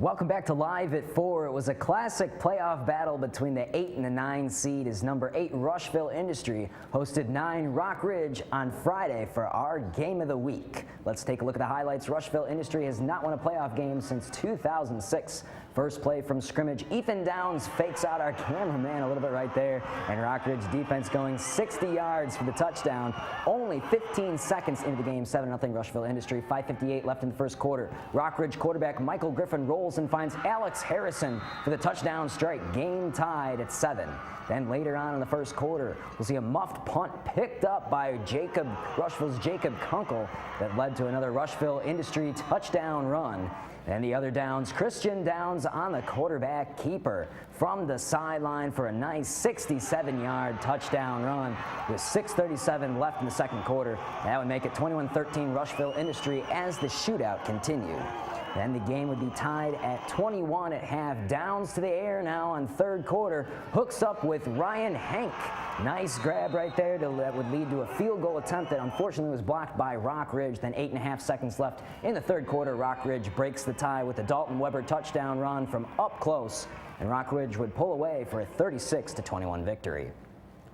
Welcome back to Live at 4. It was a classic playoff battle between the 8 and the 9 seed as number 8 Rushville Industry hosted 9 Rock Ridge on Friday for our game of the week. Let's take a look at the highlights. Rushville Industry has not won a playoff game since 2006. First play from scrimmage, Ethan Downs fakes out our cameraman a little bit right there, and Rock Ridge defense going 60 yards for the touchdown. Only 15 seconds into the game, 7-0 Rushville Industry, 5:58 left in the first quarter. Rock Ridge quarterback Michael Griffin rolls and finds Alex Harrison for the touchdown strike. Game tied at 7. Then later on in the first quarter, we'll see a muffed punt picked up by Rushville's Jacob Kunkel that led to another Rushville Industry touchdown run. And the other downs, Christian Downs on the quarterback keeper from the sideline for a nice 67-yard touchdown run with 6:37 left in the second quarter. That would make it 21-13 Rushville Industry as the shootout continued. Then the game would be tied at 21 at half. Downs to the air now on third quarter. Hooks up with Ryan Hank. Nice grab right there that would lead to a field goal attempt that unfortunately was blocked by Rock Ridge. Then 8.5 seconds left in the third quarter. Rock Ridge breaks the tie with a Dalton Weber touchdown run from up close. And Rock Ridge would pull away for a 36-21 victory.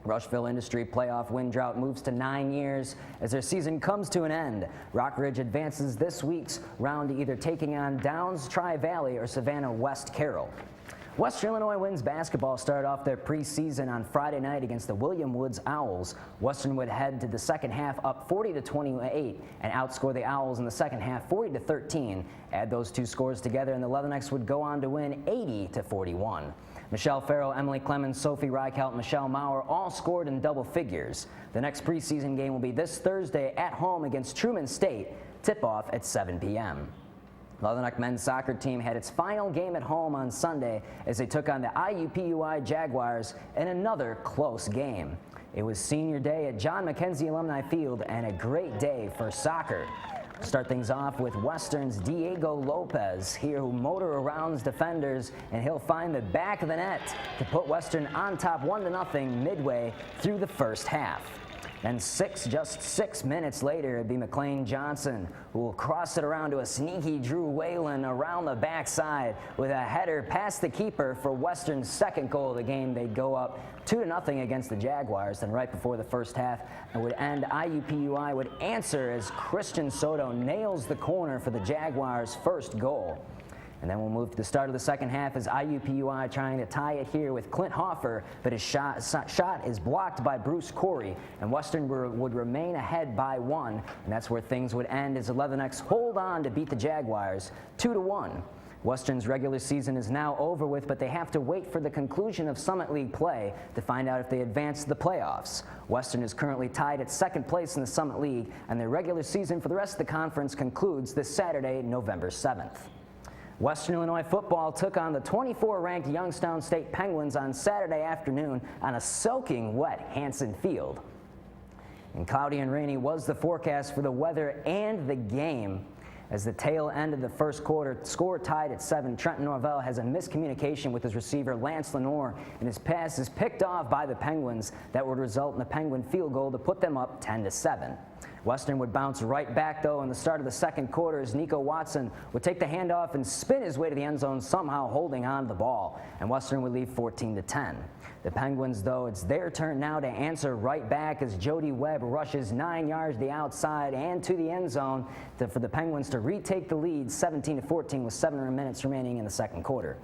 Rushville Industry playoff win drought moves to 9 years as their season comes to an end. Rock Ridge advances this week's round to either taking on Downs Tri-Valley or Savannah West Carroll. Western Illinois Winds basketball started off their preseason on Friday night against the William Woods Owls. Western would head to the second half up 40-28 and outscore the Owls in the second half 40-13. Add those two scores together and the Leathernecks would go on to win 80-41. Michelle Farrell, Emily Clemens, Sophie Reichelt, and Michelle Maurer all scored in double figures. The next preseason game will be this Thursday at home against Truman State. Tip-off at 7 p.m. Leatherneck men's soccer team had its final game at home on Sunday as they took on the IUPUI Jaguars in another close game. It was senior day at John McKenzie Alumni Field and a great day for soccer. Start things off with Western's Diego Lopez here, who motor around defenders, and he'll find the back of the net to put Western on top 1-0 midway through the first half. Then just 6 minutes later, it'd be McLean Johnson who will cross it around to a sneaky Drew Whalen around the backside with a header past the keeper for Western's second goal of the game. They'd go up 2-0 against the Jaguars. Then right before the first half it would end, IUPUI would answer as Christian Soto nails the corner for the Jaguars' first goal. And then we'll move to the start of the second half as IUPUI trying to tie it here with Clint Hoffer, but his shot is blocked by Bruce Corey, and Western would remain ahead by 1, and that's where things would end as the Leathernecks hold on to beat the Jaguars 2-1. Western's regular season is now over with, but they have to wait for the conclusion of Summit League play to find out if they advance to the playoffs. Western is currently tied at second place in the Summit League, and their regular season for the rest of the conference concludes this Saturday, November 7th. Western Illinois football took on the 24-ranked Youngstown State Penguins on Saturday afternoon on a soaking wet Hanson Field. And cloudy and rainy was the forecast for the weather and the game. As the tail end of the first quarter, score tied at 7, Trenton Norvell has a miscommunication with his receiver Lance Lenore, and his pass is picked off by the Penguins. That would result in a Penguin field goal to put them up 10-7. Western would bounce right back, though, in the start of the second quarter as Nico Watson would take the handoff and spin his way to the end zone, somehow holding on to the ball, and Western would lead 14-10. The Penguins, though, it's their turn now to answer right back as Jody Webb rushes 9 yards to the outside and to the end zone for the Penguins to retake the lead 17-14 with 7 minutes remaining in the second quarter.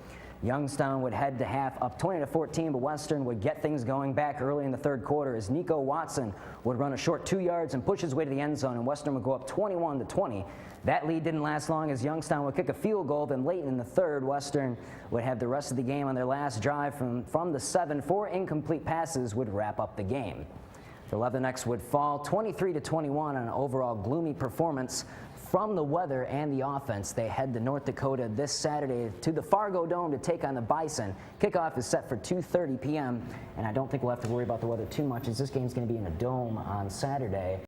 Youngstown would head to half up 20-14, but Western would get things going back early in the third quarter as Nico Watson would run a short 2 yards and push his way to the end zone, and Western would go up 21-20. That lead didn't last long as Youngstown would kick a field goal. Then late in the third, Western would have the rest of the game on their last drive from the 7. 4 incomplete passes would wrap up the game. The Leathernecks would fall 23-21 on an overall gloomy performance from the weather and the offense. They head to North Dakota this Saturday to the Fargo Dome to take on the Bison. Kickoff is set for 2:30 p.m. and I don't think we'll have to worry about the weather too much as this game's going to be in a dome on Saturday.